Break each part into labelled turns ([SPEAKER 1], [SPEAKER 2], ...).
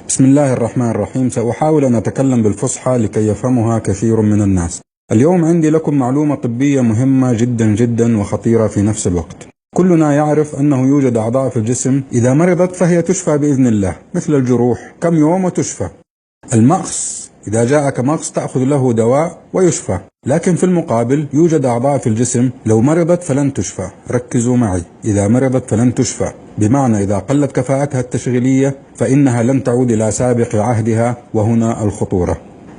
[SPEAKER 1] بسم الله الرحمن الرحيم. سأحاول أن أتكلم بالفصحى لكي يفهمها كثير من الناس. اليوم عندي لكم معلومة طبية مهمة جدا جدا وخطيرة في نفس الوقت. كلنا يعرف أنه يوجد أعضاء في الجسم إذا مرضت فهي تشفى بإذن الله، مثل الجروح كم يوم وتشفى. المغص إذا جاءك مغص تأخذ له دواء ويشفى، لكن في المقابل يوجد أعضاء في الجسم لو مرضت فلن تشفى. ركزوا معي، إذا مرضت فلن تشفى، بمعنى إذا قلت كفاءتها التشغيلية فإنها لن تعود إلى سابق عهدها، وهنا الخطورة.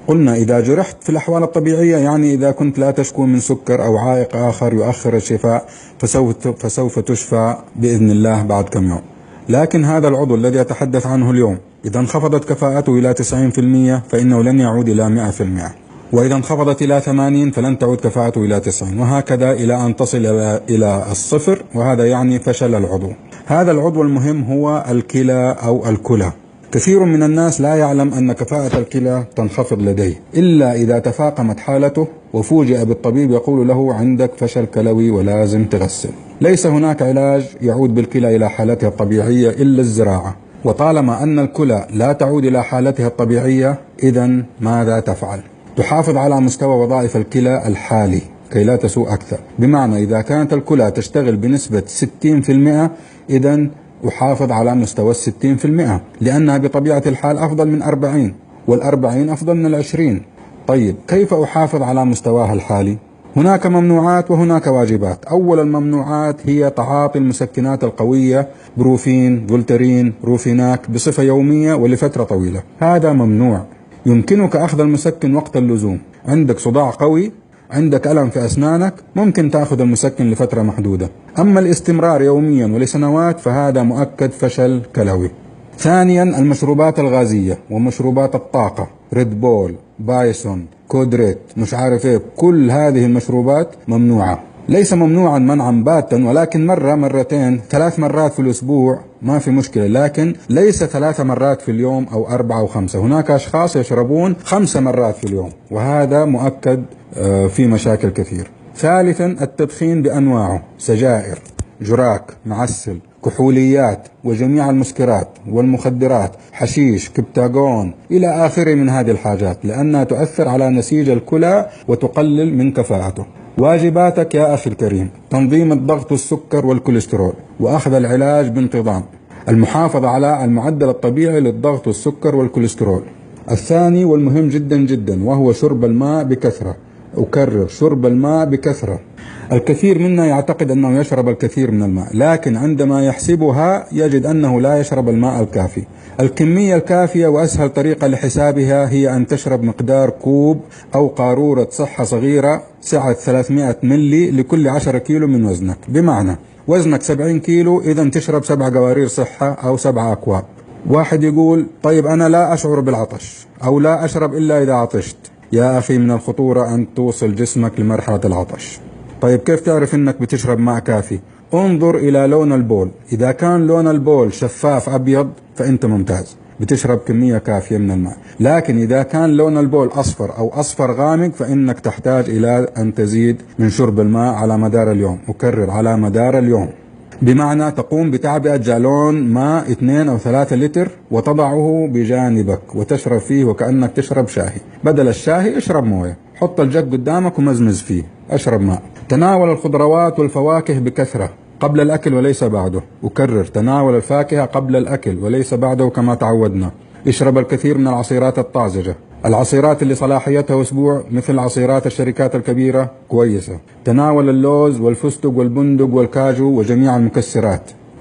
[SPEAKER 1] قلنا إذا جرحت في الأحوال الطبيعية، يعني إذا كنت لا تشكو من سكر أو عائق آخر يؤخر الشفاء، فسوف تشفى بإذن الله بعد كم يوم. لكن هذا العضو الذي أتحدث عنه اليوم إذا انخفضت كفاءته إلى 90% فإنه لن يعود إلى 100%، وإذا انخفضت إلى 80 فلن تعود كفاءته إلى 90، وهكذا إلى أن تصل إلى الصفر، وهذا يعني فشل العضو. هذا العضو المهم هو الكلى أو الكلى. كثير من الناس لا يعلم أن كفاءة الكلى تنخفض لديه إلا إذا تفاقمت حالته وفوجئ بالطبيب يقول له عندك فشل كلوي ولازم تغسل. ليس هناك علاج يعود بالكلى إلى حالتها الطبيعية إلا الزراعة، وطالما أن الكلى لا تعود إلى حالتها الطبيعية، إذن ماذا تفعل؟ تحافظ على مستوى وظائف الكلى الحالي كي لا تسوء أكثر. بمعنى إذا كانت الكلى تشتغل بنسبة 60%، إذن أحافظ على مستوى 60%، لأنها بطبيعة الحال أفضل من 40، وال40 أفضل من 20. طيب كيف أحافظ على مستواها الحالي؟ هناك ممنوعات وهناك واجبات. أول الممنوعات هي تعاطي المسكنات القوية، بروفين، فولترين، روفيناك بصفة يومية ولفترة طويلة، هذا ممنوع. يمكنك أخذ المسكن وقت اللزوم، عندك صداع قوي، عندك ألم في أسنانك، ممكن تأخذ المسكن لفترة محدودة. أما الاستمرار يوميا ولسنوات فهذا مؤكد فشل كلوي. ثانيا المشروبات الغازية ومشروبات الطاقة، ريد بول، بايسون، كودريت، مش عارف ايه، كل هذه المشروبات ممنوعة. ليس ممنوعا منعا باتا، ولكن مرة مرتين 3 مرات في الأسبوع ما في مشكلة، لكن ليس 3 مرات في اليوم أو 4 أو 5. هناك أشخاص يشربون 5 مرات في اليوم، وهذا مؤكد في مشاكل كثير. ثالثا التدخين بأنواعه، سجائر، جراك، معسل، كحوليات، وجميع المسكرات والمخدرات، حشيش، كبتاغون إلى آخره من هذه الحاجات، لأنها تؤثر على نسيج الكلى وتقلل من كفاءته. واجباتك يا أخي الكريم: تنظيم الضغط والسكر والكوليسترول، وأخذ العلاج بانتظام، المحافظة على المعدل الطبيعي للضغط والسكر والكوليسترول. الثاني والمهم جدا جدا وهو شرب الماء بكثرة. أكرر، شرب الماء بكثرة. الكثير منا يعتقد أنه يشرب الكثير من الماء، لكن عندما يحسبها يجد أنه لا يشرب الماء الكافي. الكمية الكافية وأسهل طريقة لحسابها هي أن تشرب مقدار كوب أو قارورة صحة صغيرة سعة 300 ملي لكل 10 كيلو من وزنك. بمعنى وزنك 70 كيلو، إذا تشرب 7 قوارير صحة أو 7 أكواب. واحد يقول طيب أنا لا أشعر بالعطش أو لا أشرب إلا إذا عطشت. يا أخي من الخطورة أن توصل جسمك لمرحلة العطش. طيب كيف تعرف أنك بتشرب ماء كافي؟ انظر إلى لون البول، إذا كان لون البول شفاف أبيض فأنت ممتاز، بتشرب كمية كافية من الماء. لكن إذا كان لون البول أصفر أو أصفر غامق فإنك تحتاج إلى أن تزيد من شرب الماء على مدار اليوم. أكرر، على مدار اليوم. بمعنى تقوم بتعبئة جالون ماء 2 أو 3 لتر وتضعه بجانبك وتشرب فيه وكأنك تشرب شاهي. بدل الشاهي اشرب موية، حط الجग قدامك ومزمز فيه، اشرب ماء. تناول الخضروات والفواكه بكثرة قبل الأكل وليس بعده. أكرر، تناول الفاكهة قبل الأكل وليس بعده كما تعودنا. اشرب الكثير من العصيرات الطازجة، العصيرات اللي صلاحيتها أسبوع مثل عصيرات الشركات الكبيرة كويسة. تناول اللوز والفستق والبندق والكاجو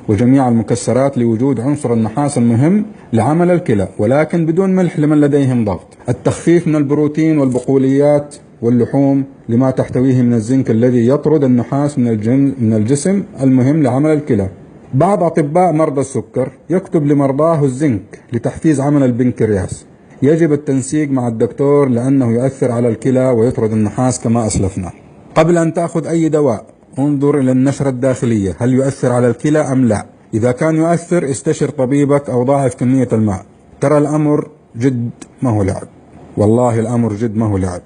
[SPEAKER 1] وجميع المكسرات لوجود عنصر النحاس المهم لعمل الكلى، ولكن بدون ملح لمن لديهم ضغط. التخفيف من البروتين والبقوليات واللحوم لما تحتويه من الزنك الذي يطرد النحاس من الجسم المهم لعمل الكلى. بعض أطباء مرضى السكر يكتب لمرضاه الزنك لتحفيز عمل البنكرياس. يجب التنسيق مع الدكتور لأنه يؤثر على الكلى ويطرد النحاس كما أسلفنا. قبل أن تأخذ أي دواء انظر إلى النشرة الداخلية، هل يؤثر على الكلى أم لا؟ إذا كان يؤثر استشر طبيبك أو ضاعف كمية الماء. ترى الأمر جد ما هو لعب، والله الأمر جد ما هو لعب.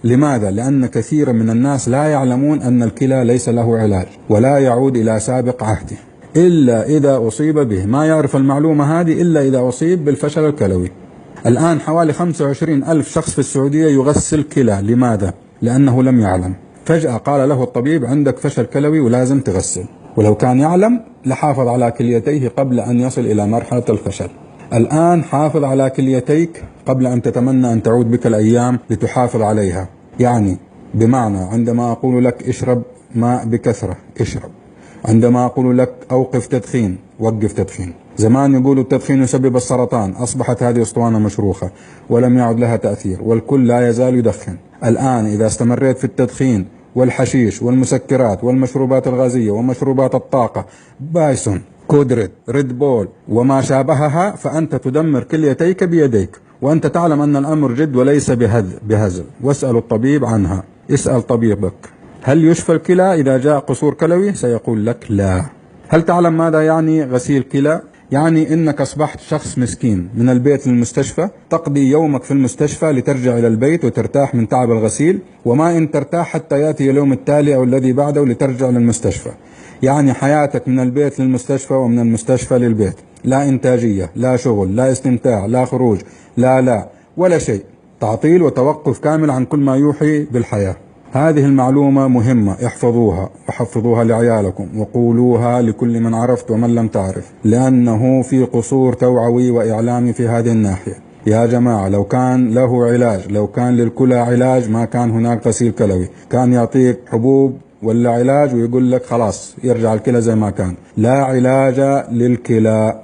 [SPEAKER 1] لماذا؟ لأن كثيرا من الناس لا يعلمون أن الكلى ليس له علاج ولا يعود إلى سابق عهده. إلا إذا أصيب به. ما يعرف المعلومة هذه إلا إذا أصيب بالفشل الكلوي. الآن حوالي 25 ألف شخص في السعودية يغسل كلى. لماذا؟ لأنه لم يعلم. فجأة قال له الطبيب عندك فشل كلوي ولازم تغسل، ولو كان يعلم لحافظ على كليتيه قبل أن يصل إلى مرحلة الفشل. الآن حافظ على كليتيك قبل أن تتمنى أن تعود بك الأيام لتحافظ عليها. يعني بمعنى عندما أقول لك اشرب ماء بكثرة اشرب، عندما أقول لك أوقف تدخين وقف تدخين. زمان يقولوا التدخين يسبب السرطان، أصبحت هذه أسطوانة مشروخة ولم يعد لها تأثير والكل لا يزال يدخن. الآن إذا استمريت في التدخين والحشيش والمسكرات والمشروبات الغازية ومشروبات الطاقة بايسون كودريد ريد بول وما شابهها، فأنت تدمر كليتيك بيديك، وأنت تعلم أن الأمر جد وليس بهزل. واسأل الطبيب عنها. اسأل طبيبك هل يشفى الكلى إذا جاء قصور كلوي؟ سيقول لك لا. هل تعلم ماذا يعني غسيل كلى؟ يعني إنك أصبحت شخص مسكين، من البيت للمستشفى، تقضي يومك في المستشفى لترجع إلى البيت وترتاح من تعب الغسيل، وما إن ترتاح حتى يأتي اليوم التالي أو الذي بعده لترجع للمستشفى. يعني حياتك من البيت للمستشفى ومن المستشفى للبيت، لا إنتاجية، لا شغل، لا استمتاع، لا خروج، لا ولا شيء. تعطيل وتوقف كامل عن كل ما يوحي بالحياة. هذه المعلومة مهمة، احفظوها وحفظوها لعيالكم وقولوها لكل من عرفت ومن لم تعرف، لأنه في قصور توعوي وإعلامي في هذه الناحية. يا جماعة لو كان له علاج، لو كان للكلى علاج ما كان هناك غسيل كلوي، كان يعطيك حبوب ولا علاج ويقول لك خلاص يرجع الكلى زي ما كان. لا علاج للكلى.